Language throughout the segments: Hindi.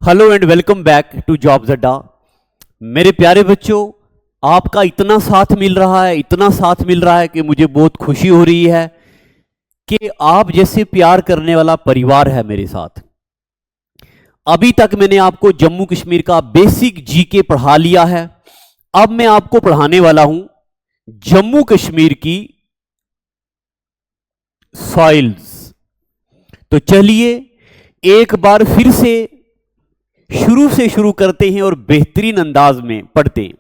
Hello and welcome back to jobs Adda. मेरे प्यारे बच्चों, आपका इतना साथ मिल रहा है, इतना साथ मिल रहा है कि मुझे बहुत खुशी हो रही है कि आप जैसे प्यार करने वाला परिवार है मेरे साथ। अभी तक मैंने आपको जम्मू कश्मीर का बेसिक जीके पढ़ा लिया है। अब मैं आपको पढ़ाने वाला हूं जम्मू कश्मीर की सॉइल्स। तो चलिए एक बार फिर से शुरू करते हैं और बेहतरीन अंदाज में पढ़ते हैं।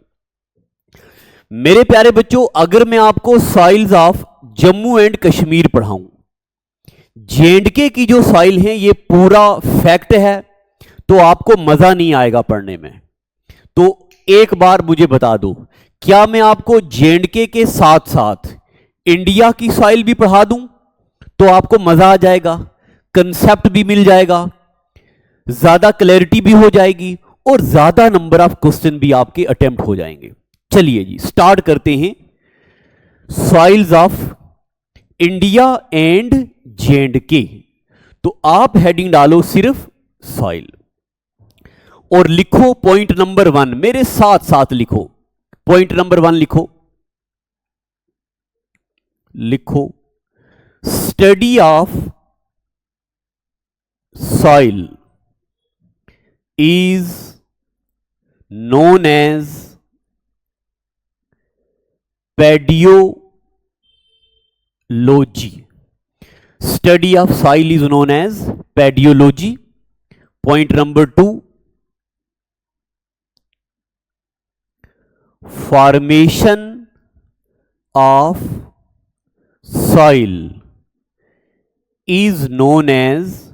मेरे प्यारे बच्चों, अगर मैं आपको soils of Jammu and Kashmir पढ़ाऊं, जेएंडके की जो सॉइल है ये पूरा फैक्ट है, तो आपको मजा नहीं आएगा पढ़ने में। तो एक बार मुझे बता दो, क्या मैं आपको जेएंडके के साथ साथ इंडिया की सॉइल भी पढ़ा दूं तो आपको मजा आ जाएगा, कंसेप्ट भी मिल जाएगा, ज्यादा क्लैरिटी भी हो जाएगी और ज्यादा नंबर ऑफ क्वेश्चन भी आपके अटेम्प्ट हो जाएंगे। चलिए जी स्टार्ट करते हैं। Soils of India and J&K. तो आप हेडिंग डालो सिर्फ सॉइल और लिखो पॉइंट नंबर 1। मेरे साथ साथ लिखो पॉइंट नंबर 1। लिखो study of soil is known as पेडियोलॉजी। Study of soil is known as पेडियोलॉजी। Point number 2, formation of soil is known as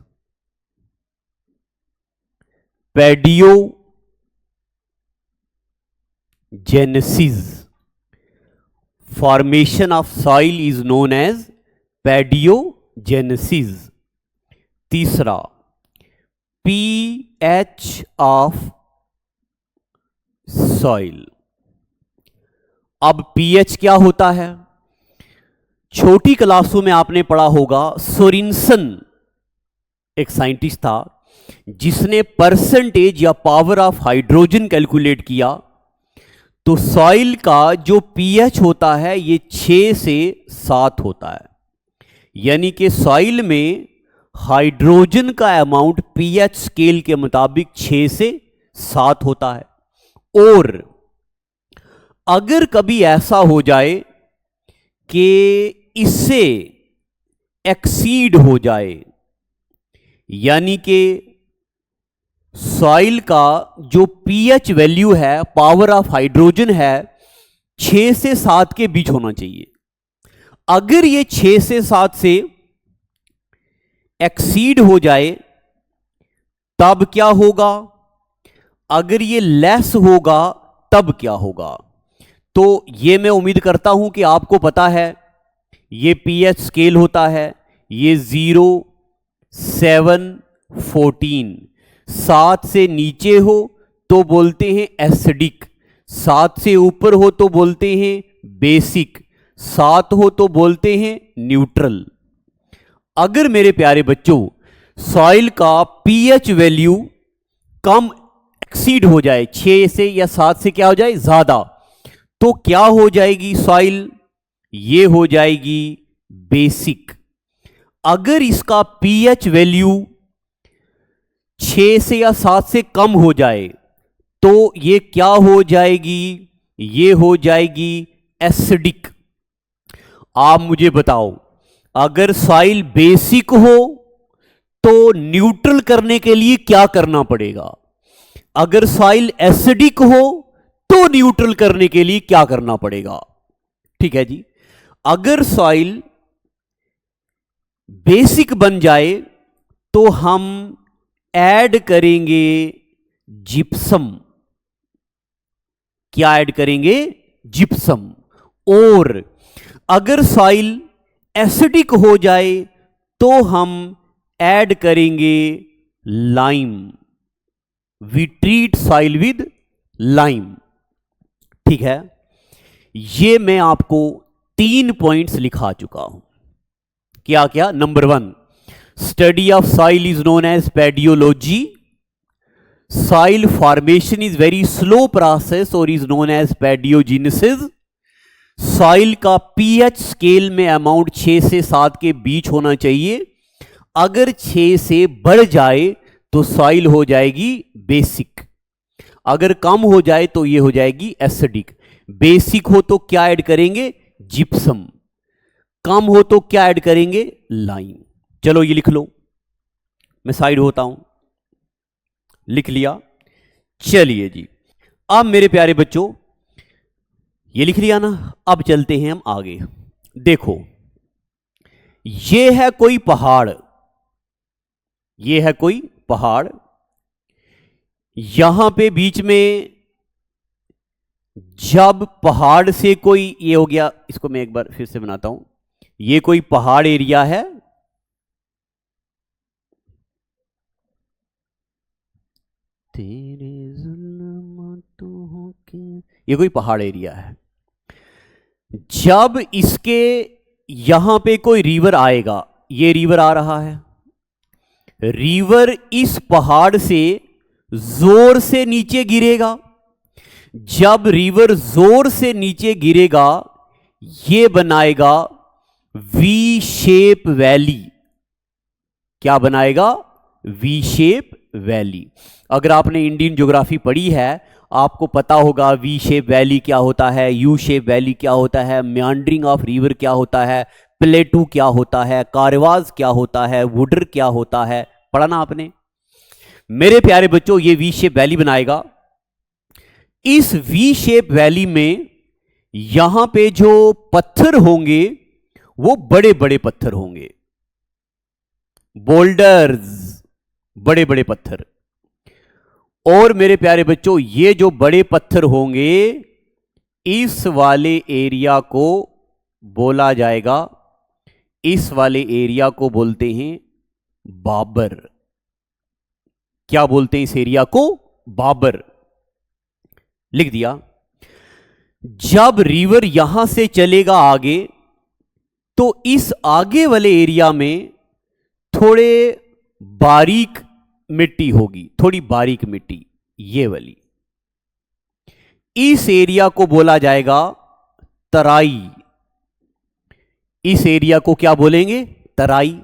पेडियोजेनेसिस। Formation of soil is known as पेडियोजेनेसिस। तीसरा, पीएच ऑफ सॉइल। अब पीएच क्या होता है? छोटी क्लासों में आपने पढ़ा होगा, सोरेनसन एक साइंटिस्ट था जिसने परसेंटेज या पावर ऑफ हाइड्रोजन कैलकुलेट किया। तो सॉइल का जो पीएच होता है ये 6 से 7 होता है, यानी कि सॉइल में हाइड्रोजन का अमाउंट पीएच स्केल के मुताबिक 6 से 7 होता है। और अगर कभी ऐसा हो जाए कि इससे एक्सीड हो जाए, यानी कि सॉइल का जो पीएच वैल्यू है, पावर ऑफ हाइड्रोजन है, 6 से 7 के बीच होना चाहिए। अगर ये 6 से 7 से एक्सीड हो जाए तब क्या होगा? अगर ये लेस होगा तब क्या होगा? तो ये मैं उम्मीद करता हूं कि आपको पता है। ये पीएच स्केल होता है, ये 0, 7, 14। 7 से नीचे हो तो बोलते हैं एसिडिक, 7 से ऊपर हो तो बोलते हैं बेसिक, 7 हो तो बोलते हैं न्यूट्रल। अगर मेरे प्यारे बच्चों सॉइल का पीएच वैल्यू कम एक्सीड हो जाए, 6 से या 7 से क्या हो जाए ज्यादा, तो क्या हो जाएगी सॉइल? ये हो जाएगी बेसिक। अगर इसका पीएच वैल्यू 6 से या 7 से कम हो जाए तो ये क्या हो जाएगी? ये हो जाएगी एसिडिक। आप मुझे बताओ, अगर सॉइल बेसिक हो तो न्यूट्रल करने के लिए क्या करना पड़ेगा? अगर सॉइल एसिडिक हो तो न्यूट्रल करने के लिए क्या करना पड़ेगा? ठीक है जी। अगर सॉइल बेसिक बन जाए तो हम ऐड करेंगे जिप्सम। क्या ऐड करेंगे? जिप्सम। और अगर सॉइल एसिडिक हो जाए तो हम ऐड करेंगे lime. We treat soil with lime. ठीक है, ये मैं आपको 3 पॉइंट्स लिखा चुका हूं। क्या क्या? Number 1, study of soil is known as pedology. Soil formation is very slow process और is known as pedogenesis. Soil का पीएच स्केल में अमाउंट 6 से 7 के बीच होना चाहिए। अगर 6 से बढ़ जाए तो सॉइल हो जाएगी बेसिक, अगर कम हो जाए तो ये हो जाएगी एसिडिक। बेसिक हो तो क्या ऐड करेंगे? जिप्सम। कम हो तो क्या ऐड करेंगे? लाइम। चलो ये लिख लो, मैं साइड होता हूं। लिख लिया। चलिए जी, अब मेरे प्यारे बच्चों ये लिख लिया ना, अब चलते हैं हम आगे। देखो ये है कोई पहाड़, ये है कोई पहाड़, यहां पे बीच में जब पहाड़ से कोई, ये हो गया, इसको मैं एक बार फिर से बनाता हूं। ये कोई पहाड़ एरिया है, तेरे जुल्मातों के, ये कोई पहाड़ एरिया है। जब इसके यहां पे कोई रिवर आएगा, ये रिवर आ रहा है, रिवर इस पहाड़ से जोर से नीचे गिरेगा। जब रिवर जोर से नीचे गिरेगा ये बनाएगा वी शेप वैली। क्या बनाएगा? V shape valley. अगर आपने इंडियन ज्योग्राफी पढ़ी है आपको पता होगा वी शेप वैली क्या होता है, यू शेप वैली क्या होता है, मेंडरिंग ऑफ रिवर क्या होता है, प्लेटू क्या होता है, कारवाज क्या होता है, वुडर क्या होता है, पढ़ा ना आपने। मेरे प्यारे बच्चों ये वी शेप वैली बनाएगा। इस वी शेप वैली में यहां पे जो पत्थर होंगे वो बड़े बड़े पत्थर होंगे, बोल्डर्स, बड़े बड़े पत्थर। और मेरे प्यारे बच्चों ये जो बड़े पत्थर होंगे इस वाले एरिया को बोला जाएगा, इस वाले एरिया को बोलते हैं बाबर। क्या बोलते हैं इस एरिया को? बाबर। लिख दिया। जब रिवर यहां से चलेगा आगे तो इस आगे वाले एरिया में थोड़े बारीक मिट्टी होगी, थोड़ी बारीक मिट्टी, ये वाली। इस एरिया को बोला जाएगा तराई। इस एरिया को क्या बोलेंगे? तराई।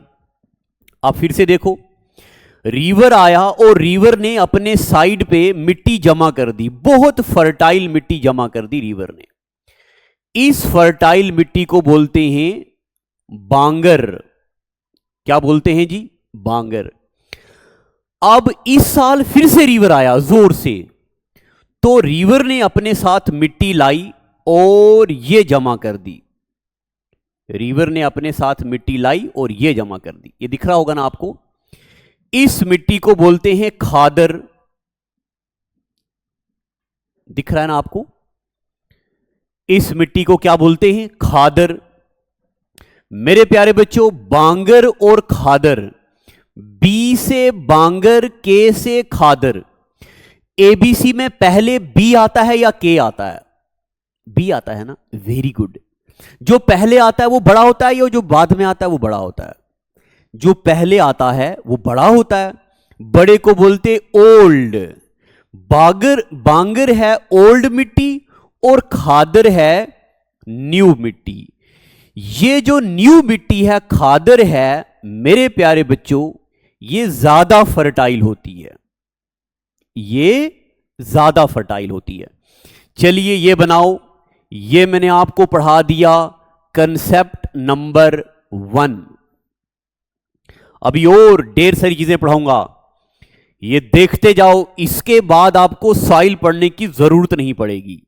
अब फिर से देखो, रिवर आया और रिवर ने अपने साइड पे मिट्टी जमा कर दी, बहुत फर्टाइल मिट्टी जमा कर दी रिवर ने। इस फर्टाइल मिट्टी को बोलते हैं बांगर। क्या बोलते हैं जी? बांगर। अब इस साल फिर से रिवर आया जोर से, तो रिवर ने अपने साथ मिट्टी लाई और ये जमा कर दी। रिवर ने अपने साथ मिट्टी लाई और ये जमा कर दी। ये दिख रहा होगा ना आपको। इस मिट्टी को बोलते हैं खादर। दिख रहा है ना आपको? इस मिट्टी को क्या बोलते हैं? खादर। मेरे प्यारे बच्चों बांगर और खादर, बी से बांगर, के से खादर। एबीसी में पहले बी आता है या के आता है? बी आता है ना, वेरी गुड। जो पहले आता है वो बड़ा होता है या जो बाद में आता है वो बड़ा होता है? जो पहले आता है वो बड़ा होता है। बड़े को बोलते ओल्ड। बागर, बांगर है ओल्ड मिट्टी और खादर है न्यू मिट्टी। ये जो न्यू मिट्टी है, खादर है, मेरे प्यारे बच्चों ये ज्यादा फर्टाइल होती है, ये ज्यादा फर्टाइल होती है। चलिए ये बनाओ। ये मैंने आपको पढ़ा दिया कंसेप्ट नंबर 1। अभी और ढेर सारी चीजें पढ़ाऊंगा, ये देखते जाओ। इसके बाद आपको सॉइल पढ़ने की जरूरत नहीं पड़ेगी।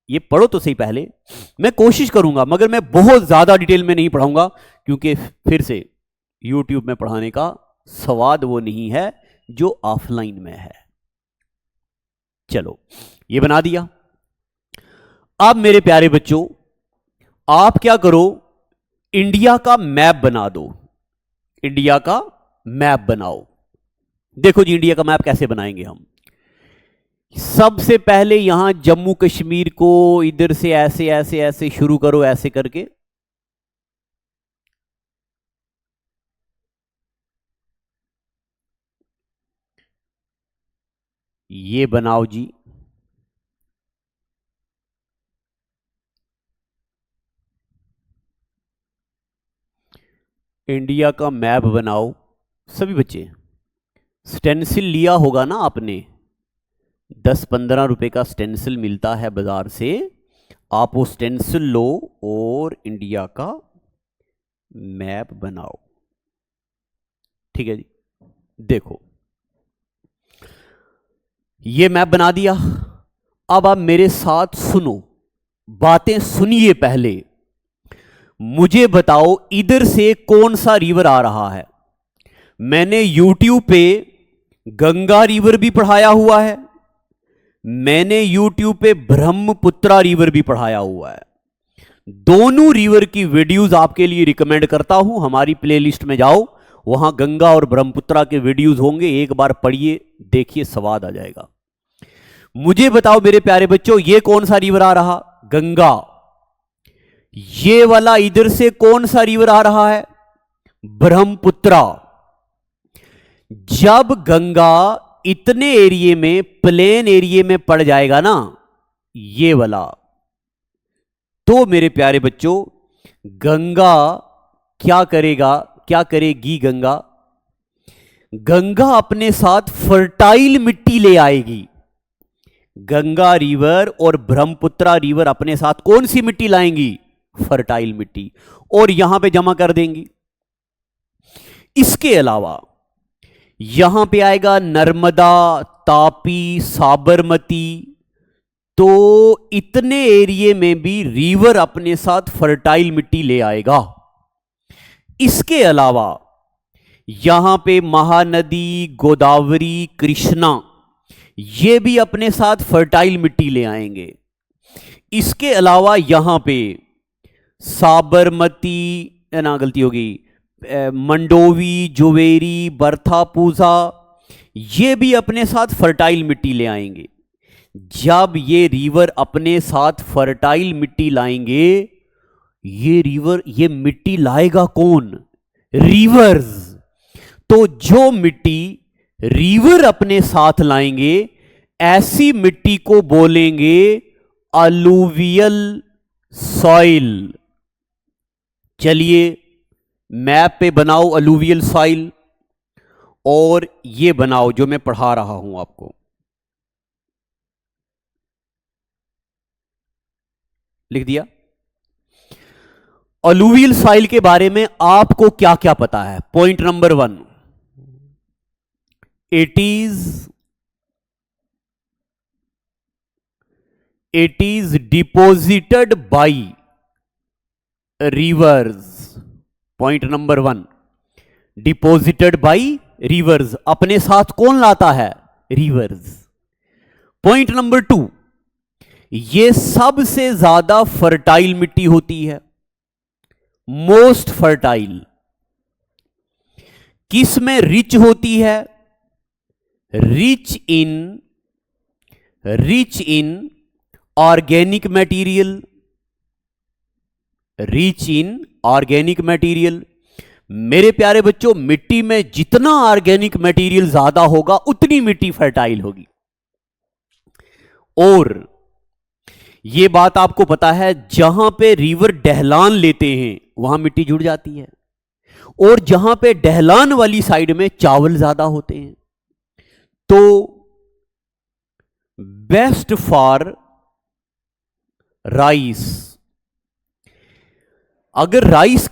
ये पढ़ो तो सही पहले, मैं कोशिश करूंगा मगर मैं बहुत ज्यादा डिटेल में नहीं पढ़ाऊंगा क्योंकि फिर से YouTube में पढ़ाने का स्वाद वो नहीं है जो ऑफलाइन में है। चलो ये बना दिया। अब मेरे प्यारे बच्चों आप क्या करो, इंडिया का मैप बना दो। इंडिया का मैप बनाओ। देखो जी इंडिया का मैप कैसे बनाएंगे हम। सबसे पहले यहां जम्मू कश्मीर को इधर से ऐसे ऐसे ऐसे शुरू करो, ऐसे करके। ये बनाओ जी, इंडिया का मैप बनाओ। सभी बच्चे स्टेंसिल लिया होगा ना आपने, 10-15 रुपए का स्टेंसिल मिलता है बाजार से, आप वो स्टेंसिल लो और इंडिया का मैप बनाओ। ठीक है जी, देखो ये मैप बना दिया। अब आप मेरे साथ सुनो, बातें सुनिए। पहले मुझे बताओ इधर से कौन सा रिवर आ रहा है। मैंने YouTube पे गंगा रिवर भी पढ़ाया हुआ है, मैंने YouTube पे ब्रह्मपुत्रा रिवर भी पढ़ाया हुआ है। दोनों रिवर की वीडियोस आपके लिए रिकमेंड करता हूं। हमारी प्लेलिस्ट में जाओ, वहां गंगा और ब्रह्मपुत्रा के वीडियोस होंगे, एक बार पढ़िए, देखिए, स्वाद आ जाएगा। मुझे बताओ मेरे प्यारे बच्चों, ये कौन सा रिवर आ रहा? गंगा। ये वाला इधर से कौन सा रिवर आ रहा है? ब्रह्मपुत्रा। जब गंगा इतने एरिया में, प्लेन एरिया में पड़ जाएगा ना, ये वाला, तो मेरे प्यारे बच्चों गंगा क्या करेगा, क्या करेगी गंगा? गंगा अपने साथ फर्टाइल मिट्टी ले आएगी। गंगा रिवर और ब्रह्मपुत्रा रिवर अपने साथ कौन सी मिट्टी लाएंगी? फर्टाइल मिट्टी, और यहां पे जमा कर देंगी। इसके अलावा यहां पे आएगा नर्मदा, तापी, साबरमती, तो इतने एरिया में भी रिवर अपने साथ फर्टाइल मिट्टी ले आएगा। इसके अलावा यहां पे महानदी, गोदावरी, कृष्णा, ये भी अपने साथ फर्टाइल मिट्टी ले आएंगे। इसके अलावा यहां पे साबरमती, ना गलती होगी, मंडोवी, जोवेरी, बर्थापूजा, ये भी अपने साथ फर्टाइल मिट्टी ले आएंगे। जब ये रिवर अपने साथ फर्टाइल मिट्टी लाएंगे, ये रिवर, ये मिट्टी लाएगा कौन? रिवर्स। तो जो मिट्टी रिवर अपने साथ लाएंगे, ऐसी मिट्टी को बोलेंगे अलूवियल सॉइल। चलिए मैप पे बनाओ अलूवियल सॉइल, और ये बनाओ जो मैं पढ़ा रहा हूं आपको। लिख दिया। अलूवियल सॉइल के बारे में आपको क्या क्या पता है? Point number 1, it is deposited by rivers. Point number 1, deposited by reverse, अपने साथ कौन लाता है? रिवर्स। पॉइंट नंबर 2, ये सबसे ज्यादा फर्टाइल मिट्टी होती है, मोस्ट फर्टाइल। किस में रिच होती है? Rich in organic material, rich in organic material. मेरे प्यारे बच्चों, मिट्टी में जितना ऑर्गेनिक मटेरियल ज्यादा होगा, उतनी मिट्टी फर्टाइल होगी। और यह बात आपको पता है, जहां पे रिवर ढलान लेते हैं वहां मिट्टी जुड़ जाती है, और जहां पे ढलान वाली साइड में चावल ज्यादा होते हैं। तो बेस्ट फॉर राइस। अगर राइस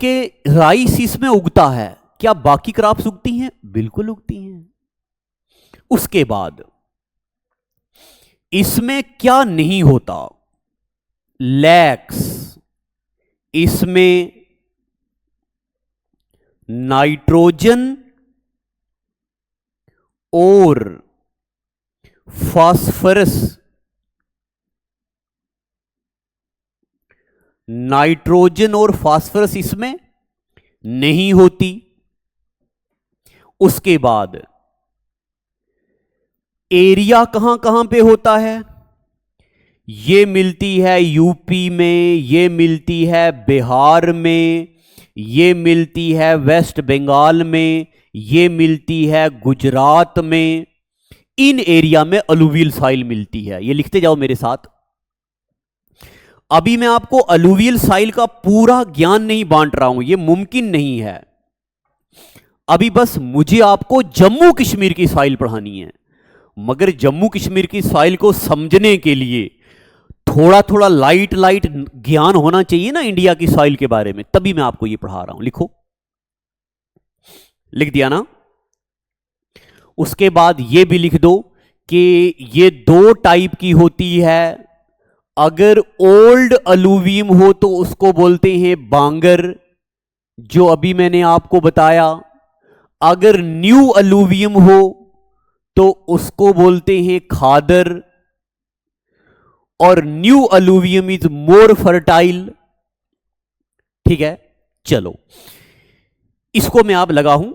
इसमें उगता है, क्या बाकी क्रॉप्स उगती हैं? बिल्कुल उगती हैं। उसके बाद इसमें क्या नहीं होता? लैक्स। इसमें नाइट्रोजन और फास्फोरस, नाइट्रोजन और फास्फोरस इसमें नहीं होती। उसके बाद एरिया कहां कहां पे होता है? ये मिलती है यूपी में, ये मिलती है बिहार में, ये मिलती है वेस्ट बंगाल में, ये मिलती है गुजरात में। इन एरिया में अलुवियल सॉइल मिलती है। ये लिखते जाओ मेरे साथ। अभी मैं आपको अलुवियल सॉइल का पूरा ज्ञान नहीं बांट रहा हूं, यह मुमकिन नहीं है। अभी बस मुझे आपको जम्मू कश्मीर की सॉइल पढ़ानी है, मगर जम्मू कश्मीर की सॉइल को समझने के लिए थोड़ा थोड़ा लाइट ज्ञान होना चाहिए ना इंडिया की सॉइल के बारे में, तभी मैं आपको यह पढ़ा रहा हूं। लिखो, लिख दिया ना। उसके बाद यह भी लिख दो कि ये दो टाइप की होती है। अगर ओल्ड अलुवियम हो तो उसको बोलते हैं बांगर, जो अभी मैंने आपको बताया। अगर न्यू अलुवियम हो तो उसको बोलते हैं खादर, और न्यू अलुवियम इज मोर फर्टाइल। ठीक है, चलो इसको मैं आप लगा हूं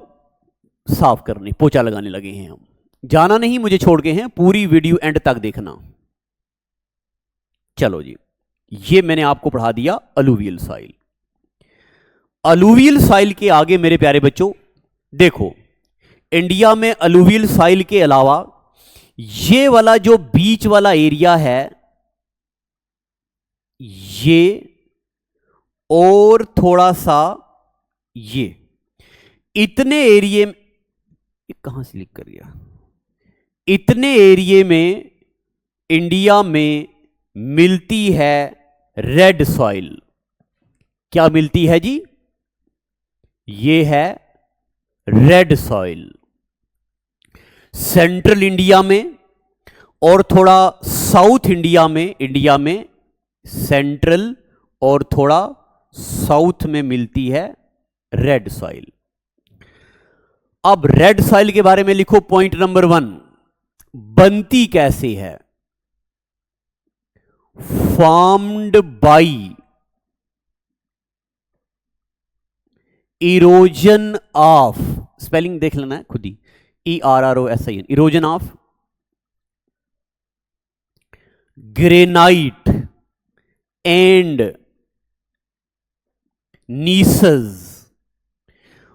साफ करने, पोछा लगाने लगे हैं हम। जाना नहीं मुझे छोड़ के हैं, पूरी वीडियो एंड तक देखना। चलो जी, ये मैंने आपको पढ़ा दिया अलुवियल सॉइल। अलुवियल सॉइल के आगे मेरे प्यारे बच्चों देखो, इंडिया में अलुवियल सॉइल के अलावा ये वाला जो बीच वाला एरिया है, ये और थोड़ा सा ये, इतने एरिए में, कहां से लिख कर गया, इतने एरिए में इंडिया में मिलती है रेड सॉइल। क्या मिलती है जी? ये है रेड सॉइल। सेंट्रल इंडिया में और थोड़ा साउथ इंडिया में सेंट्रल और थोड़ा साउथ में मिलती है रेड सॉइल। अब रेड सॉइल के बारे में लिखो पॉइंट नंबर 1, बनती कैसे है? Formed by erosion of, spelling देख लेना है खुद ही, ERROSIN, erosion of granite and gneiss.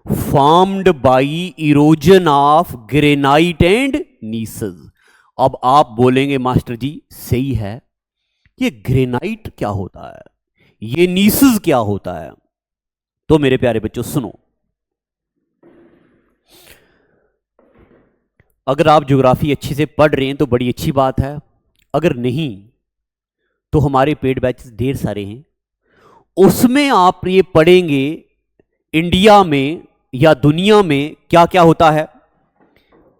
Formed by erosion of granite and gneiss. अब आप बोलेंगे मास्टर जी सही है, ये ग्रेनाइट क्या होता है, ये नीसस क्या होता है? तो मेरे प्यारे बच्चों सुनो, अगर आप ज्योग्राफी अच्छे से पढ़ रहे हैं तो बड़ी अच्छी बात है, अगर नहीं तो हमारे पेड बैचेस ढेर सारे हैं, उसमें आप ये पढ़ेंगे इंडिया में या दुनिया में क्या क्या होता है।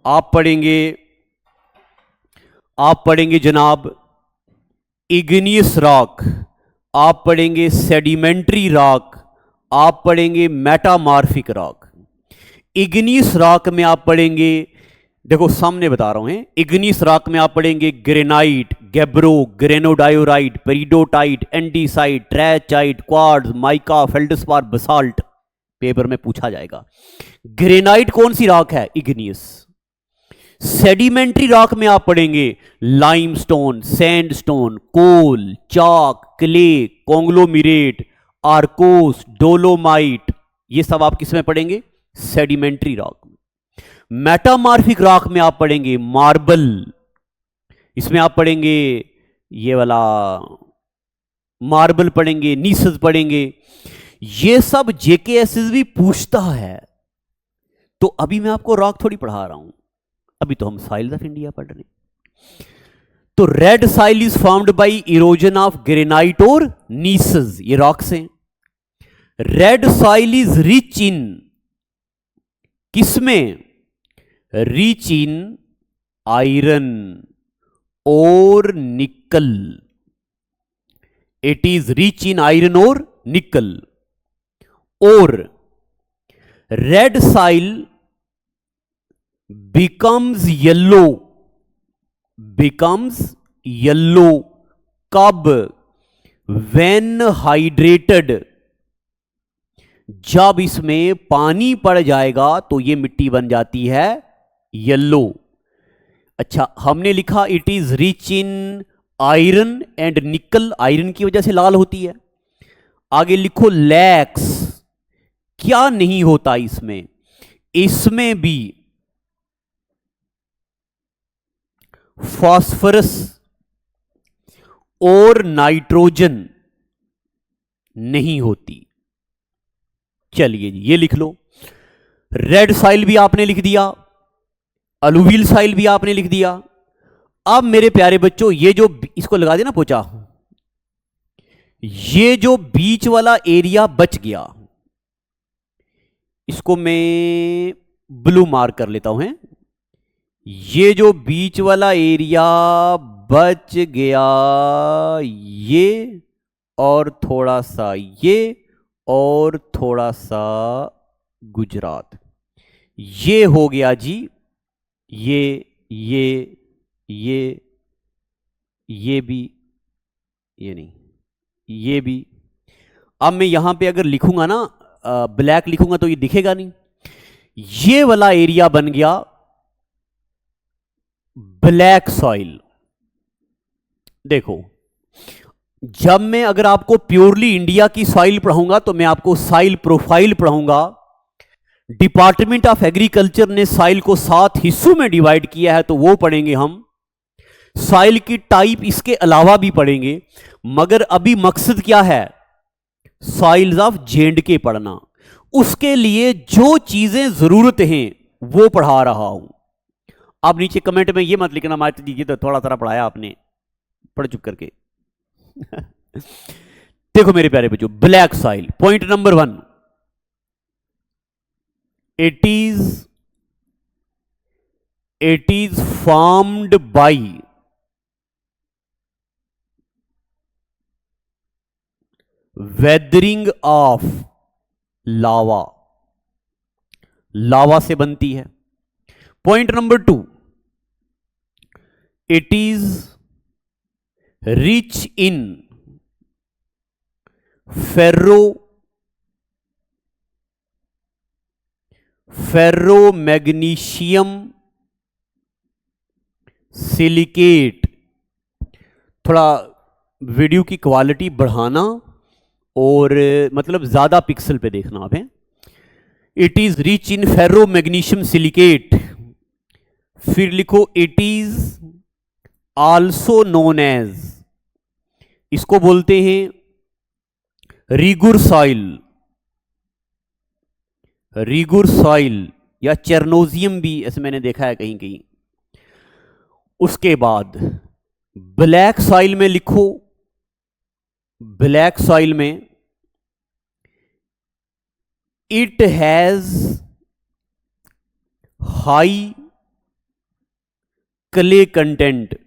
आप पढ़ेंगे जनाब इग्नियस रॉक, आप पढ़ेंगे सेडिमेंट्री रॉक, आप पढ़ेंगे मेटामॉर्फिक रॉक। इग्नियस रॉक में आप पढ़ेंगे, देखो सामने बता रहा हूं, इग्नियस रॉक में आप पढ़ेंगे granite, gabbro, granodiorite, peridotite, andesite, trachyte, quartz, mica, feldspar, basalt. Paper में पूछा जाएगा। ग्रेनाइट कौन सी रॉक है? इग्नियस। सेडिमेंट्री रॉक में आप पढ़ेंगे limestone, sandstone, coal, chalk, clay, conglomerate, arkose, dolomite. ये सब आप किस में पढ़ेंगे? सेडिमेंट्री रॉक में। मेटामॉर्फिक रॉक में आप पढ़ेंगे मार्बल, इसमें आप पढ़ेंगे ये वाला मार्बल पढ़ेंगे, नीसस पढ़ेंगे। ये सब जेकेएसएस भी पूछता है। तो अभी मैं आपको रॉक थोड़ी पढ़ा रहा हूं, अभी तो हम सॉइल्स ऑफ इंडिया पढ़ रहे हैं। तो red soil is formed by erosion of granite और नीसस, ये रॉक्स हैं। रेड सॉइल इज रिच इन, किसमें? रिच इन आयरन और निकल। It is rich in iron और निकल। और रेड सॉइल becomes yellow कब? when hydrated, जब इसमें पानी पड़ जाएगा तो ये मिट्टी बन जाती है येलो। अच्छा, हमने लिखा it is rich in iron and निकल, आयरन की वजह से लाल होती है। आगे लिखो लैक्स, क्या नहीं होता इसमें? इसमें भी फास्फोरस और नाइट्रोजन नहीं होती। चलिए जी, ये लिख लो। रेड सॉइल भी आपने लिख दिया, अलुवियल सॉइल भी आपने लिख दिया। अब मेरे प्यारे बच्चों, ये जो इसको लगा देना पोचा, ये जो बीच वाला एरिया बच गया, इसको मैं ब्लू मार्क कर लेता हूं। ये जो बीच वाला एरिया बच गया, ये और थोड़ा सा ये और थोड़ा सा गुजरात, ये हो गया जी। ये ये भी, ये नहीं, ये भी। अब मैं यहां पे अगर लिखूंगा ना, ब्लैक लिखूंगा तो ये दिखेगा नहीं। ये वाला एरिया बन गया ब्लैक सॉइल। देखो, जब मैं अगर आपको प्योरली इंडिया की सॉइल पढ़ाऊंगा तो मैं आपको सॉइल प्रोफाइल पढ़ाऊंगा। डिपार्टमेंट ऑफ एग्रीकल्चर ने सॉइल को 7 हिस्सों में डिवाइड किया है, तो वो पढ़ेंगे हम। सॉइल की टाइप इसके अलावा भी पढ़ेंगे, मगर अभी मकसद क्या है, सॉइल्स ऑफ J&K पढ़ना। उसके लिए जो चीजें जरूरत हैं वो पढ़ा रहा हूं। आप नीचे कमेंट में ये मत लिखना मात्र दीजिए तो थोड़ा थोड़ा पढ़ाया आपने, पढ़ चुप करके। देखो मेरे प्यारे बच्चों, black soil, point number 1, it is formed by weathering of lava, lava से बनती है। Point number 2, it is rich in ferromagnesium silicate. थोड़ा वीडियो की क्वालिटी बढ़ाना और मतलब ज्यादा पिक्सल पे देखना आप हैं। It is rich in ferromagnesium silicate. फिर लिखो it is also known as, इसको बोलते हैं रिगुर सॉइल, रिगुर सॉइल या चेरनोजियम भी ऐसे मैंने देखा है कहीं कहीं। उसके बाद ब्लैक सॉइल में लिखो, ब्लैक सॉइल में it has high clay content,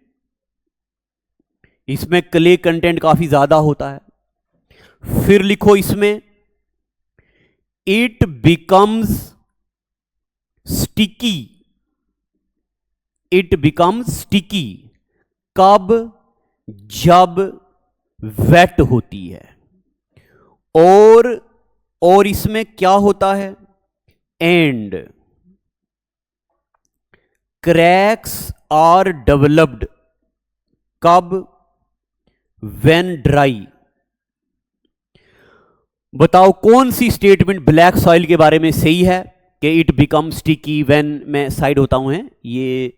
इसमें क्ले कंटेंट काफी ज्यादा होता है। फिर लिखो इसमें it becomes sticky, it becomes sticky कब, जब वेट होती है। और इसमें क्या होता है, एंड क्रैक्स आर डेवलप्ड कब, व्हेन ड्राई। बताओ कौन सी स्टेटमेंट ब्लैक सॉइल के बारे में सही है कि इट बिकम स्टिकी व्हेन, मैं साइड होता हूं, है ये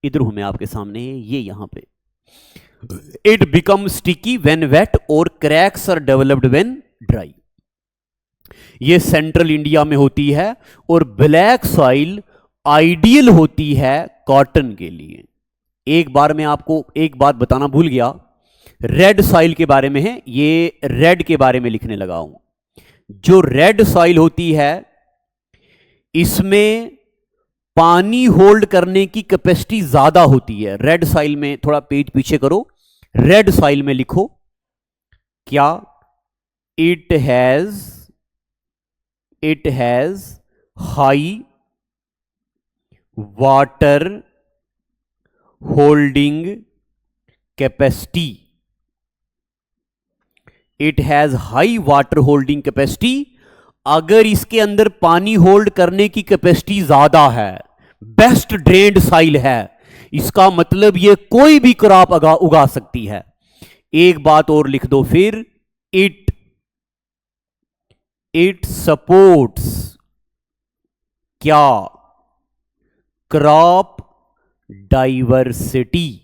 इधर हूं मैं आपके सामने, ये यहां पे, it become sticky when wet और cracks are developed when dry. ये सेंट्रल इंडिया में होती है और ब्लैक सॉइल आइडियल होती है कॉटन के लिए। एक बार मैं आपको एक बात बताना भूल गया, रेड सॉइल के बारे में है, ये रेड के बारे में लिखने लगा हूं। जो रेड सॉइल होती है इसमें पानी होल्ड करने की कैपेसिटी ज्यादा होती है। रेड सॉइल में, थोड़ा पेज पीछे करो, रेड सॉइल में लिखो क्या, it has high water holding capacity, it has high water holding capacity. अगर इसके अंदर पानी होल्ड करने की कैपेसिटी ज्यादा है, बेस्ट ड्रेन्ड सॉइल है, इसका मतलब ये कोई भी क्रॉप उगा सकती है। एक बात और लिख दो फिर, इट सपोर्ट्स क्या, crop diversity,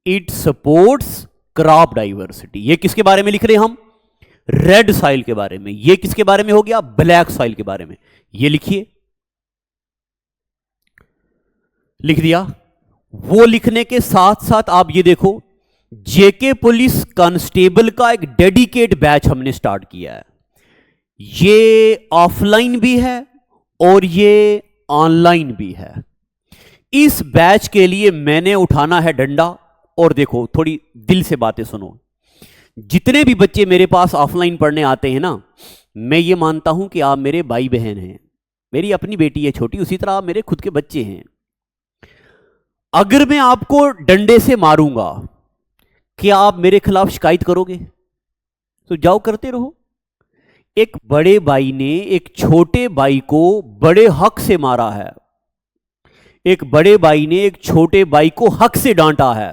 it supports crop diversity. ये किसके बारे में लिख रहे हैं हम? रेड सॉइल के बारे में। ये किसके बारे में हो गया? ब्लैक सॉइल के बारे में। ये लिखिए, लिख दिया। वो लिखने के साथ साथ आप ये देखो, जेके पुलिस कांस्टेबल का एक डेडिकेट बैच हमने स्टार्ट किया है। ये ऑफलाइन भी है और ये ऑनलाइन भी है। इस बैच के लिए मैंने उठाना है डंडा। और देखो, थोड़ी दिल से बातें सुनो। जितने भी बच्चे मेरे पास ऑफलाइन पढ़ने आते हैं ना, मैं ये मानता हूं कि आप मेरे भाई बहन हैं, मेरी अपनी बेटी है छोटी, उसी तरह आप मेरे खुद के बच्चे हैं। अगर मैं आपको डंडे से मारूंगा, क्या आप मेरे खिलाफ शिकायत करोगे? तो जाओ करते रहो। एक बड़े भाई ने एक छोटे भाई को बड़े हक से मारा है, एक बड़े भाई ने एक छोटे भाई को हक से डांटा है।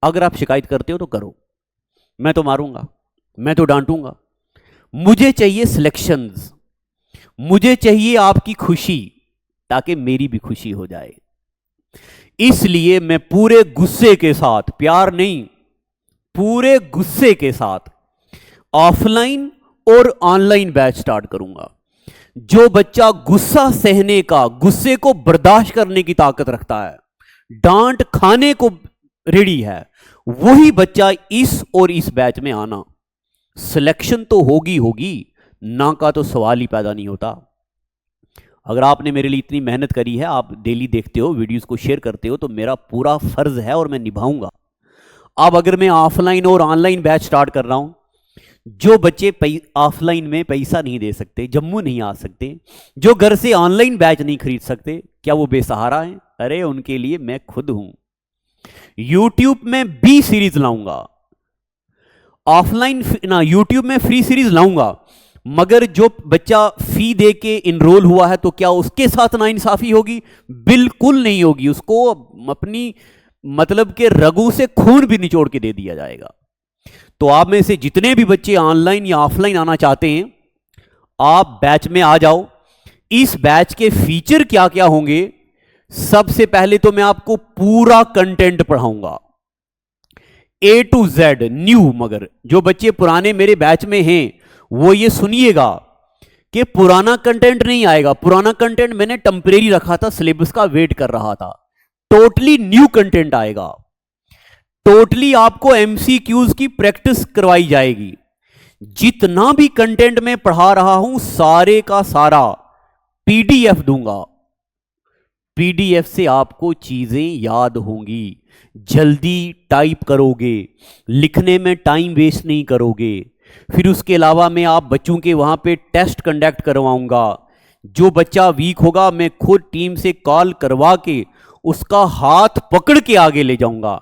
अगर आप शिकायत करते हो तो करो, मैं तो मारूंगा, मैं तो डांटूंगा। मुझे चाहिए सिलेक्शंस, मुझे चाहिए आपकी खुशी, ताकि मेरी भी खुशी हो जाए। इसलिए मैं पूरे गुस्से के साथ, प्यार नहीं, पूरे गुस्से के साथ ऑफलाइन और ऑनलाइन बैच स्टार्ट करूंगा। जो बच्चा गुस्सा सहने का, गुस्से को बर्दाश्त करने की ताकत रखता है, डांट खाने को रेडी है, वही बच्चा इस और इस बैच में आना। सिलेक्शन तो होगी होगी, ना का तो सवाल ही पैदा नहीं होता। अगर आपने मेरे लिए इतनी मेहनत करी है, आप डेली देखते हो, वीडियोस को शेयर करते हो, तो मेरा पूरा फर्ज है और मैं निभाऊंगा। अब अगर मैं ऑफलाइन और ऑनलाइन बैच स्टार्ट कर रहा हूं, जो बच्चे ऑफलाइन में पैसा नहीं दे सकते, जम्मू नहीं आ सकते, जो घर से ऑनलाइन बैच नहीं खरीद सकते, क्या वो बेसहारा हैं? अरे उनके लिए मैं खुद हूं। यूट्यूब में बी सीरीज लाऊंगा, ऑफलाइन ना यूट्यूब में फ्री सीरीज लाऊंगा, मगर जो बच्चा फी दे के इनरोल हुआ है, तो क्या उसके साथ नाइंसाफी होगी? बिल्कुल नहीं होगी। उसको अपनी मतलब के रगू से खून भी निचोड़ के दे दिया जाएगा। तो आप में से जितने भी बच्चे ऑनलाइन या ऑफलाइन आना चाहते हैं, आप बैच में आ जाओ। इस बैच के फीचर क्या क्या होंगे? सबसे पहले तो मैं आपको पूरा कंटेंट पढ़ाऊंगा, ए टू जेड न्यू। मगर जो बच्चे पुराने मेरे बैच में हैं, वो ये सुनिएगा कि पुराना कंटेंट नहीं आएगा। पुराना कंटेंट मैंने टेम्परेरी रखा था, सिलेबस का वेट कर रहा था। टोटली न्यू कंटेंट आएगा। टोटली आपको एमसीक्यूज की प्रैक्टिस करवाई जाएगी। जितना भी कंटेंट मैं पढ़ा रहा हूं, सारे का सारा पीडीएफ दूंगा। पीडीएफ से आपको चीजें याद होंगी, जल्दी टाइप करोगे, लिखने में टाइम वेस्ट नहीं करोगे। फिर उसके अलावा मैं आप बच्चों के वहां पे टेस्ट कंडक्ट करवाऊंगा। जो बच्चा वीक होगा, मैं खुद टीम से कॉल करवा के उसका हाथ पकड़ के आगे ले जाऊंगा।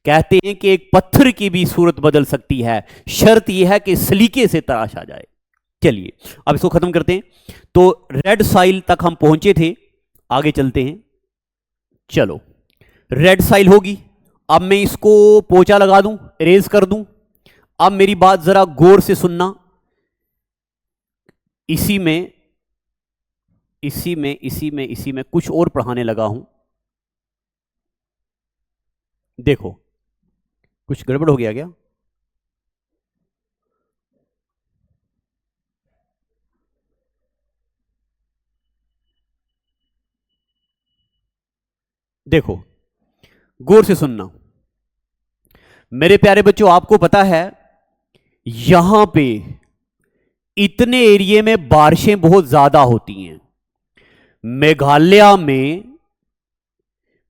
कहते हैं कि एक पत्थर की भी सूरत बदल सकती है, शर्त यह है कि सलीके से तराश आ जाए। चलिए अब इसको खत्म करते हैं। तो रेड साइल तक हम पहुंचे थे, आगे चलते हैं। चलो, रेड साइल होगी। अब मैं इसको पोचा लगा दूं, इरेज कर दूं। अब मेरी बात जरा गौर से सुनना। इसी में कुछ और पढ़ाने लगा हूं। देखो, कुछ गड़बड़ हो गया क्या? देखो, गौर से सुनना मेरे प्यारे बच्चों। आपको पता है, यहां पे इतने एरिया में बारिशें बहुत ज्यादा होती हैं।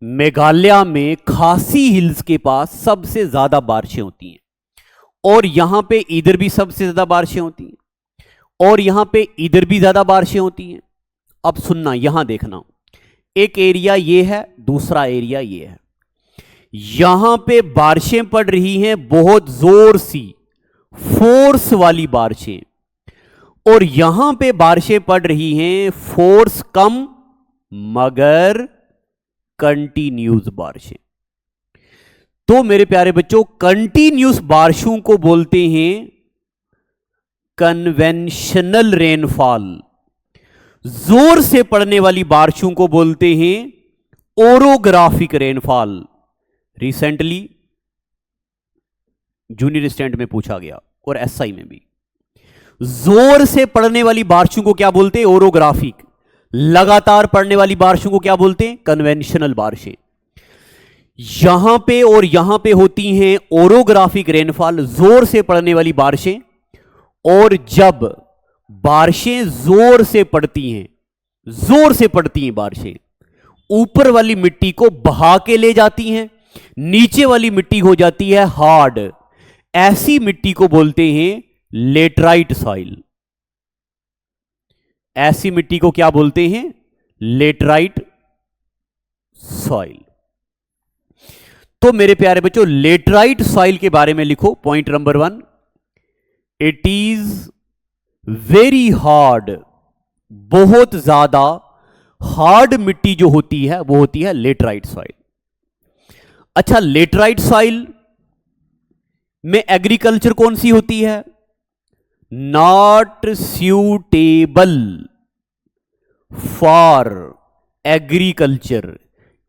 मेघालय में खासी हिल्स के पास सबसे ज्यादा बारिशें होती हैं, और यहां पे इधर भी सबसे ज्यादा बारिशें होती हैं, और यहां पे इधर भी ज्यादा बारिशें होती हैं। अब सुनना, यहां देखना, एक एरिया ये है, दूसरा एरिया ये है। यहां पे बारिशें पड़ रही हैं बहुत जोर सी, फोर्स वाली बारिशें, और यहां पे बारिशें पड़ रही हैं फोर्स कम मगर कंटिन्यूस बारिशें। तो मेरे प्यारे बच्चों, कंटिन्यूस बारिशों को बोलते हैं कन्वेंशनल रेनफॉल। जोर से पड़ने वाली बारिशों को बोलते हैं orographic rainfall recently junior stand में पूछा गया और एसआई में भी। जोर से पड़ने वाली बारिशों को क्या बोलते हैं? ओरोग्राफिक। लगातार पड़ने वाली बारिशों को क्या बोलते हैं? कन्वेंशनल बारिशें। यहां पे और यहां पे होती हैं ओरोग्राफिक रेनफॉल, जोर से पड़ने वाली बारिशें। और जब बारिशें जोर से पड़ती हैं, जोर से पड़ती हैं बारिशें, ऊपर वाली मिट्टी को बहा के ले जाती हैं, नीचे वाली मिट्टी हो जाती है हार्ड। ऐसी मिट्टी को बोलते हैं लेटराइट सॉइल। ऐसी मिट्टी को क्या बोलते हैं? Laterite soil. तो मेरे प्यारे बच्चों, लेटराइट सॉइल के बारे में लिखो। Point number 1, it is very hard. बहुत ज्यादा हार्ड मिट्टी जो होती है वो होती है लेटराइट सॉइल। अच्छा, लेटराइट सॉइल में एग्रीकल्चर कौन सी होती है? Not suitable for agriculture.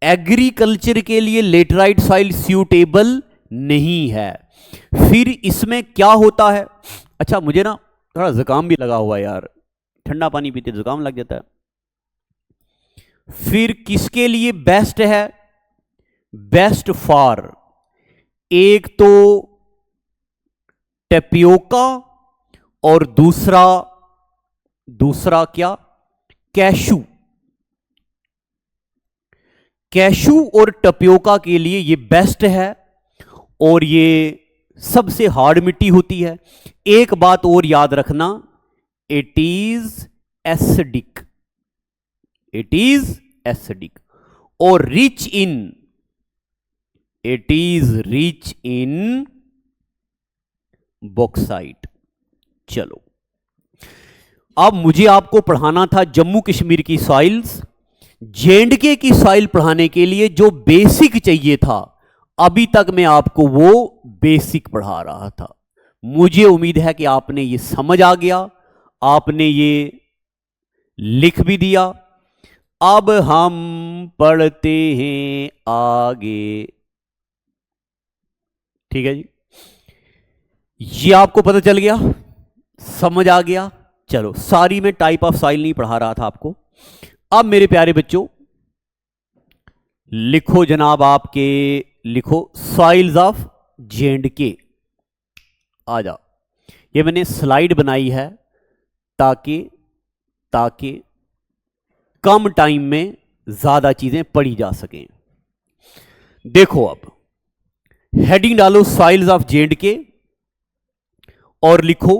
Agriculture के लिए लेटराइट सॉइल सूटेबल नहीं है। फिर इसमें क्या होता है? अच्छा, मुझे ना थोड़ा जुकाम भी लगा हुआ है यार, ठंडा पानी पीते जुकाम लग जाता है। फिर किसके लिए बेस्ट है? बेस्ट फॉर, एक तो टेपियोका और दूसरा क्या? कैशू। कैशू और टपियोका के लिए ये बेस्ट है और ये सबसे हार्ड मिट्टी होती है। एक बात और याद रखना, it is acidic. It is acidic और rich in, it is rich in bauxite. चलो, अब मुझे आपको पढ़ाना था जम्मू कश्मीर की सॉइल्स। जेएंडके की सॉइल पढ़ाने के लिए जो बेसिक चाहिए था, अभी तक मैं आपको वो बेसिक पढ़ा रहा था। मुझे उम्मीद है कि आपने ये समझ आ गया, आपने ये लिख भी दिया। अब हम पढ़ते हैं आगे। ठीक है जी, ये आपको पता चल गया, समझ आ गया। चलो, सारी में टाइप ऑफ सॉइल नहीं पढ़ा रहा था आपको। अब मेरे प्यारे बच्चों, लिखो जनाब, आपके लिखो सॉइल्स ऑफ जेएंडके। आ जा, ये मैंने स्लाइड बनाई है ताकि कम टाइम में ज्यादा चीजें पढ़ी जा सकें। देखो, अब हेडिंग डालो सॉइल्स ऑफ जेएंडके और लिखो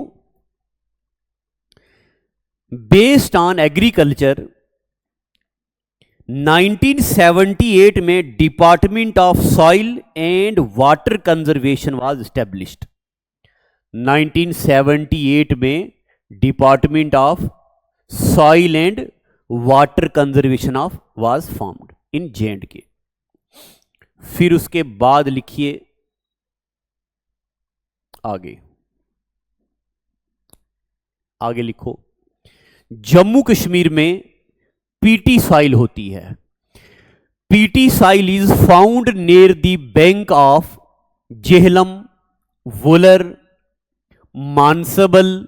बेस्ड ऑन एग्रीकल्चर 1978 में department of soil and water conservation was established. 1978 में department of soil and water conservation of was formed in J&K. फिर उसके बाद लिखिए आगे लिखो, जम्मू कश्मीर में पीटी सॉइल होती है। PT soil is found near the bank of Jhelum, Wular, Manasbal,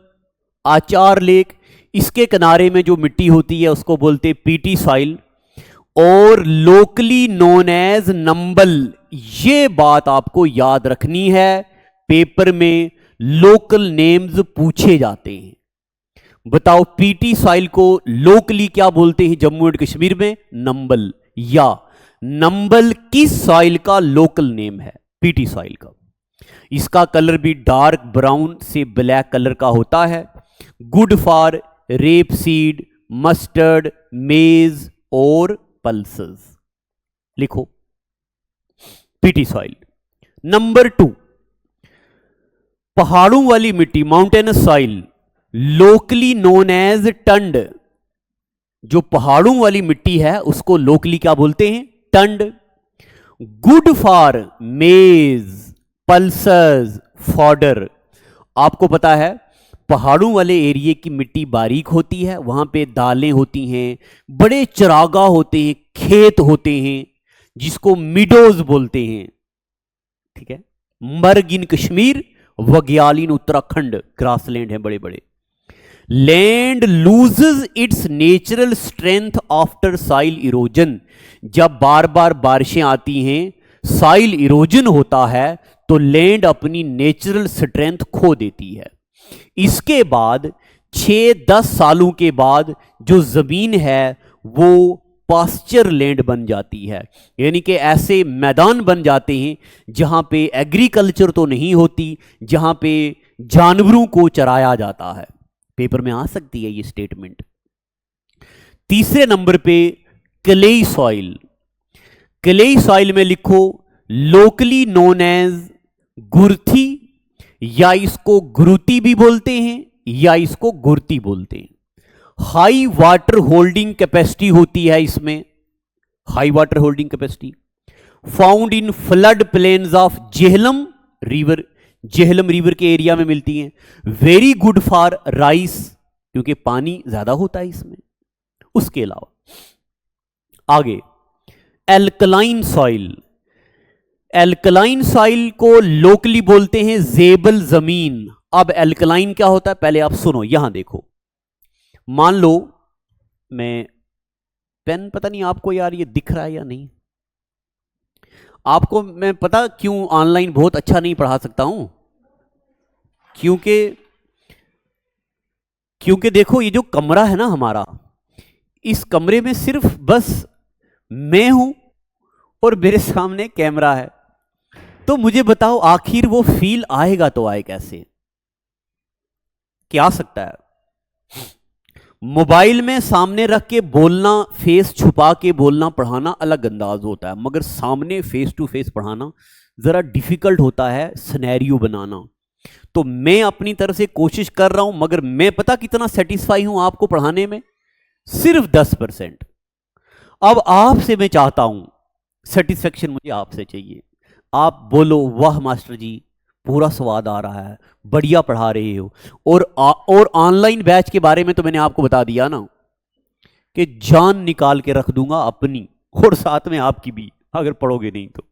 आचार लेक। इसके किनारे में जो मिट्टी होती है उसको बोलते हैं पीटी सॉइल, और लोकली नोन एज नंबल। ये बात आपको याद रखनी है, पेपर में लोकल नेम्स पूछे जाते हैं। बताओ, पीटी सॉइल को लोकली क्या बोलते हैं जम्मू एंड कश्मीर में? नंबल। या नंबल किस सॉइल का लोकल नेम है? पीटी सॉइल का। इसका कलर भी डार्क ब्राउन से ब्लैक कलर का होता है। Good for rape seed, mustard, मेज और पल्सेस। लिखो पीटी सॉइल। नंबर 2, पहाड़ों वाली मिट्टी, mountainous soil, locally known as टंड। जो पहाड़ों वाली मिट्टी है उसको लोकली क्या बोलते हैं? टंड। गुड फॉर मेज, पल्सर्स, फॉडर। आपको पता है पहाड़ों वाले एरिया की मिट्टी बारीक होती है, वहां पे दालें होती हैं, बड़े चरागाह होते हैं, खेत होते हैं जिसको मिडोज बोलते हैं, ठीक है। मर्ग इन कश्मीर, वग्याल इन उत्तराखंड, ग्रासलैंड है बड़े बड़े। Land loses it's natural strength after soil erosion, जब बार बार बारिशें आती हैं, सॉइल इरोजन होता है, तो लैंड अपनी नेचुरल स्ट्रेंथ खो देती है। इसके बाद 6-10 सालों के बाद जो जमीन है वो पास्चर लैंड बन जाती है, यानी कि ऐसे मैदान बन जाते हैं जहां पे एग्रीकल्चर तो नहीं होती, जहां पे जानवरों को चराया जाता है। पेपर में आ सकती है ये स्टेटमेंट। तीसरे नंबर पे क्लेई सॉइल। क्लेई सॉइल में लिखो लोकली नोन एज गुरथी, या इसको गुरुती भी बोलते हैं या इसको गुरती बोलते हैं। हाई वाटर होल्डिंग कैपेसिटी होती है इसमें, high water holding capacity. Found in flood plains of Jhelum river, Jhelum river के एरिया में मिलती हैं। वेरी गुड फॉर राइस, क्योंकि पानी ज्यादा होता है इसमें। उसके अलावा आगे एल्कलाइन सॉइल। एल्कलाइन सॉइल को लोकली बोलते हैं जेबल जमीन। अब एल्कलाइन क्या होता है पहले आप सुनो, यहां देखो। मान लो मैं पेन, पता नहीं आपको यार ये दिख रहा है या नहीं, आपको मैं पता क्यों ऑनलाइन बहुत अच्छा नहीं पढ़ा सकता हूं, क्योंकि देखो ये जो कमरा है ना हमारा, इस कमरे में सिर्फ बस मैं हूं और मेरे सामने कैमरा है। तो मुझे बताओ आखिर वो फील आएगा तो आए कैसे, क्या आ सकता है? मोबाइल में सामने रख के बोलना, फेस छुपा के बोलना पढ़ाना अलग अंदाज होता है, मगर सामने फेस टू फेस पढ़ाना जरा डिफिकल्ट होता है, सिनेरियो बनाना। तो मैं अपनी तरफ से कोशिश कर रहा हूं, मगर मैं पता कितना सेटिस्फाई हूं आपको पढ़ाने में, सिर्फ 10%। अब आपसे मैं चाहता हूं, सेटिस्फेक्शन मुझे आपसे चाहिए। आप बोलो वाह मास्टर जी पूरा स्वाद आ रहा है, बढ़िया पढ़ा रहे हो। और ऑनलाइन बैच के बारे में तो मैंने आपको बता दिया ना कि जान निकाल के रख दूंगा अपनी और साथ में आपकी भी, अगर पढ़ोगे नहीं तो।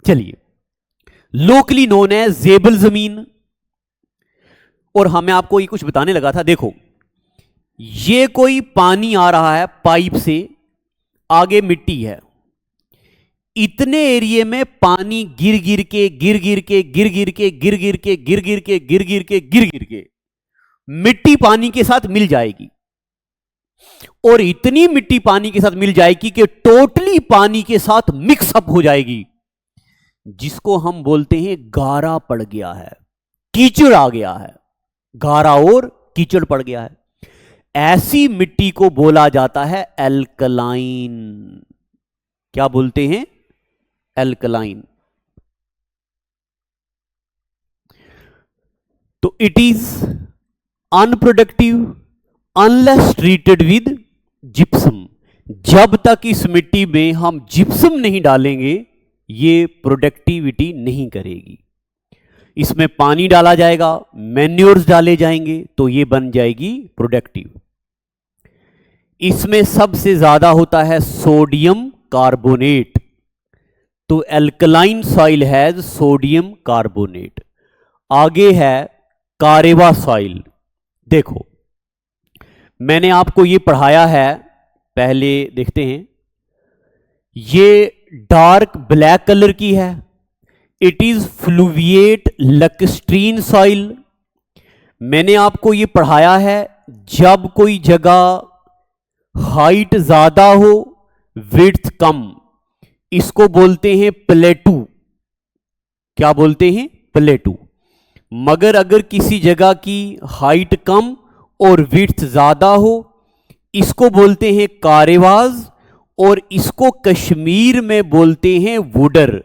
चलिए, लोकली नोन है जेबल जमीन। और हमें आपको ये कुछ बताने लगा था, देखो ये कोई पानी आ रहा है पाइप से, आगे मिट्टी है, इतने एरिया में पानी गिर गिर के गिर गिर के गिर गिर के गिर गिर के गिर गिर के गिर गिर के गिर गिर के मिट्टी पानी के साथ मिल जाएगी। और इतनी मिट्टी पानी के साथ मिल जाएगी कि टोटली पानी के साथ मिक्सअप हो जाएगी, जिसको हम बोलते हैं गारा पड़ गया है, कीचड़ आ गया है, गारा और कीचड़ पड़ गया है। ऐसी मिट्टी को बोला जाता है एल्कलाइन। क्या बोलते हैं? एल्कलाइन। तो it is unproductive unless treated with gypsum. जब तक इस मिट्टी में हम जिप्सम नहीं डालेंगे ये प्रोडक्टिविटी नहीं करेगी। इसमें पानी डाला जाएगा, मैन्योर्स डाले जाएंगे, तो ये बन जाएगी प्रोडक्टिव। इसमें सबसे ज्यादा होता है सोडियम कार्बोनेट, तो alkaline soil has sodium carbonate. आगे है कारेवा सॉइल। देखो मैंने आपको ये पढ़ाया है, पहले देखते हैं। ये डार्क ब्लैक कलर की है, इट इज फ्लूविएट लैक्स्ट्रीन सॉइल। मैंने आपको ये पढ़ाया है, जब कोई जगह हाइट ज्यादा हो विड्थ कम, इसको बोलते हैं प्लेटू। क्या बोलते हैं? प्लेटू। मगर अगर किसी जगह की हाइट कम और विड्थ ज्यादा हो, इसको बोलते हैं कारेवाज, और इसको कश्मीर में बोलते हैं वुडर।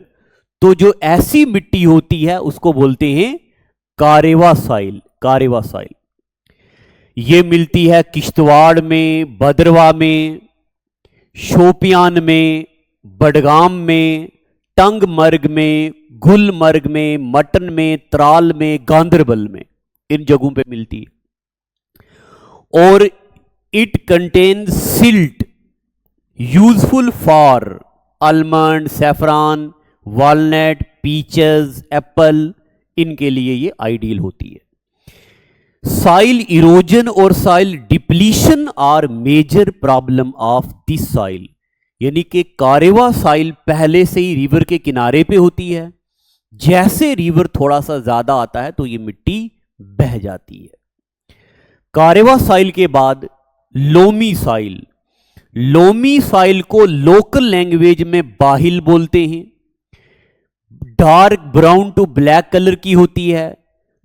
तो जो ऐसी मिट्टी होती है उसको बोलते हैं कारेवा सॉइल। कारेवा सॉइल ये मिलती है किश्तवाड़ में, भद्रवा में, शोपियान में, बडगाम में, टंगमर्ग में, गुलमर्ग में, मटन में, त्राल में, गांदरबल में, इन जगहों पे मिलती है। और it contain silt, useful for almond, saffron, walnut, peaches, apple, इनके लिए ये आइडियल होती है। सॉइल इरोजन और soil depletion are major problem of this soil, यानी कि कारेवा सॉइल पहले से ही रिवर के किनारे पे होती है, जैसे रिवर थोड़ा सा ज्यादा आता है तो ये मिट्टी बह जाती है। कारेवा सॉइल के बाद लोमी सॉइल, लोमी सॉइल को लोकल लैंग्वेज में बाहिल बोलते हैं। Dark brown to black colour की होती है,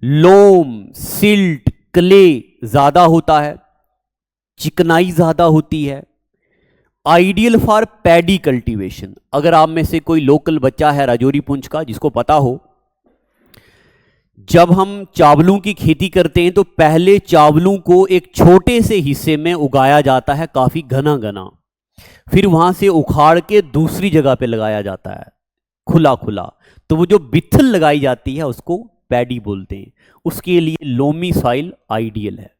लोम, सिल्ट, क्ले ज्यादा होता है, चिकनाई ज्यादा होती है। Ideal for paddy cultivation. अगर आप में से कोई लोकल बच्चा है राजौरी पुंछ का जिसको पता हो, जब हम चावलों की खेती करते हैं तो पहले चावलों को एक छोटे से हिस्से में उगाया जाता है, काफी घना घना, फिर वहां से उखाड़ के दूसरी जगह पे लगाया जाता है खुला खुला, तो वो जो बिथल लगाई जाती है उसको पैडी बोलते हैं। उसके लिए लोमी सॉइल आइडियल है।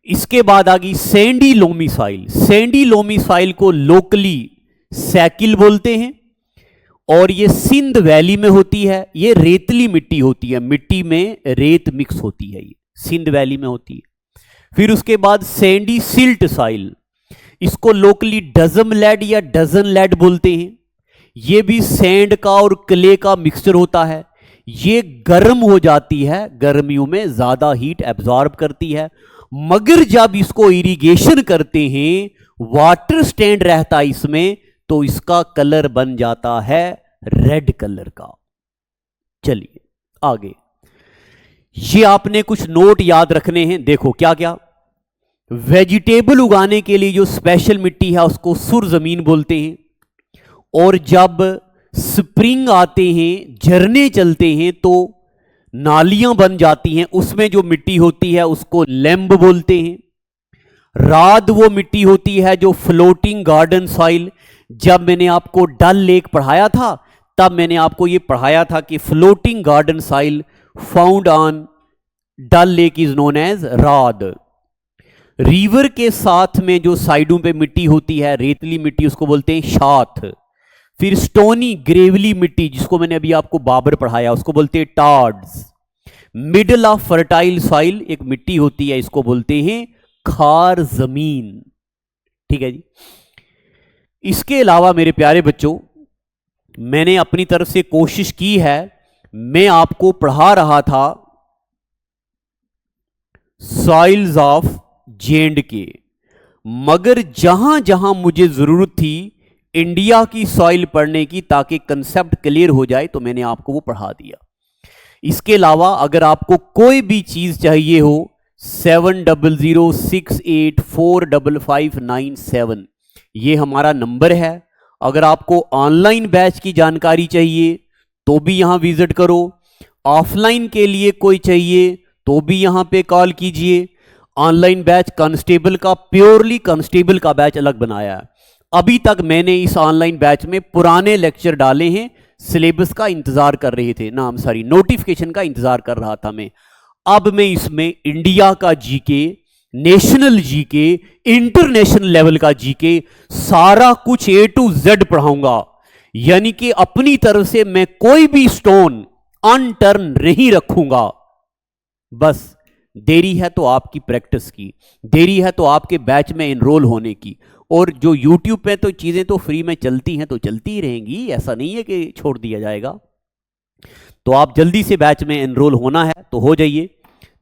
इसके बाद आ गई Sandy loamy soil. Sandy loamy soil को लोकली सैकिल बोलते हैं और ये सिंध वैली में होती है। ये रेतली मिट्टी होती है, मिट्टी में रेत मिक्स होती है, ये सिंध वैली में होती है। फिर उसके बाद सैंडी सिल्ट सॉइल, इसको लोकली डजम लेड या डजन लेड बोलते हैं। ये भी सैंड का और क्ले का मिक्सचर होता है। ये गर्म हो जाती है, गर्मियों में ज्यादा हीट एब्जॉर्ब करती है, मगर जब इसको इरिगेशन करते हैं, वाटर स्टैंड रहता है इसमें, तो इसका कलर बन जाता है रेड कलर का। चलिए आगे, ये आपने कुछ नोट याद रखने हैं। देखो क्या क्या, वेजिटेबल उगाने के लिए जो स्पेशल मिट्टी है उसको सुर जमीन बोलते हैं, और जब स्प्रिंग आते हैं, झरने चलते हैं, तो नालियां बन जाती हैं, उसमें जो मिट्टी होती है उसको लैम्ब बोलते हैं। राद वो मिट्टी होती है जो फ्लोटिंग गार्डन सॉइल, जब मैंने आपको डल लेक पढ़ाया था तब मैंने आपको ये पढ़ाया था कि floating garden soil found on Dal lake is known as rad. River के साथ में जो साइडों पे मिट्टी होती है, रेतली मिट्टी, उसको बोलते हैं शाथ। फिर स्टोनी ग्रेवली मिट्टी, जिसको मैंने अभी आपको बाबर पढ़ाया, उसको बोलते हैं टार्ड्स। मिडल ऑफ फर्टाइल सॉइल एक मिट्टी होती है, इसको बोलते हैं खार जमीन। ठीक है जी। इसके अलावा मेरे प्यारे बच्चों, मैंने अपनी तरफ से कोशिश की है, मैं आपको पढ़ा रहा था सॉइल्स ऑफ J&K, मगर जहां जहां मुझे जरूरत थी इंडिया की सॉइल पढ़ने की ताकि कंसेप्ट क्लियर हो जाए, तो मैंने आपको वो पढ़ा दिया। इसके अलावा अगर आपको कोई भी चीज चाहिए हो, 7006845597 ये हमारा नंबर है। अगर आपको ऑनलाइन बैच की जानकारी चाहिए तो भी यहां विजिट करो, ऑफलाइन के लिए कोई चाहिए तो भी यहां पे कॉल कीजिए। ऑनलाइन बैच कांस्टेबल का, प्योरली कांस्टेबल का बैच अलग बनाया है। अभी तक मैंने इस ऑनलाइन बैच में पुराने लेक्चर डाले हैं, सिलेबस का इंतजार कर रहे थे, नोटिफिकेशन का इंतजार कर रहा था मैं। अब मैं इसमें इंडिया का GK, national GK, international level का जीके, सारा कुछ A to Z पढ़ाऊंगा। यानी कि अपनी तरफ से मैं कोई भी स्टोन अनटर्न नहीं रखूंगा। बस देरी है तो आपकी प्रैक्टिस की, देरी है तो आपके बैच में एनरोल होने की। और जो YouTube पे तो चीजें तो फ्री में चलती हैं तो चलती ही रहेंगी, ऐसा नहीं है कि छोड़ दिया जाएगा। तो आप जल्दी से बैच में एनरोल होना है तो हो जाइए,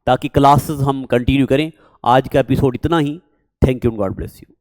ताकि क्लासेस हम कंटिन्यू करें। आज का एपिसोड इतना ही। Thank you and God bless you.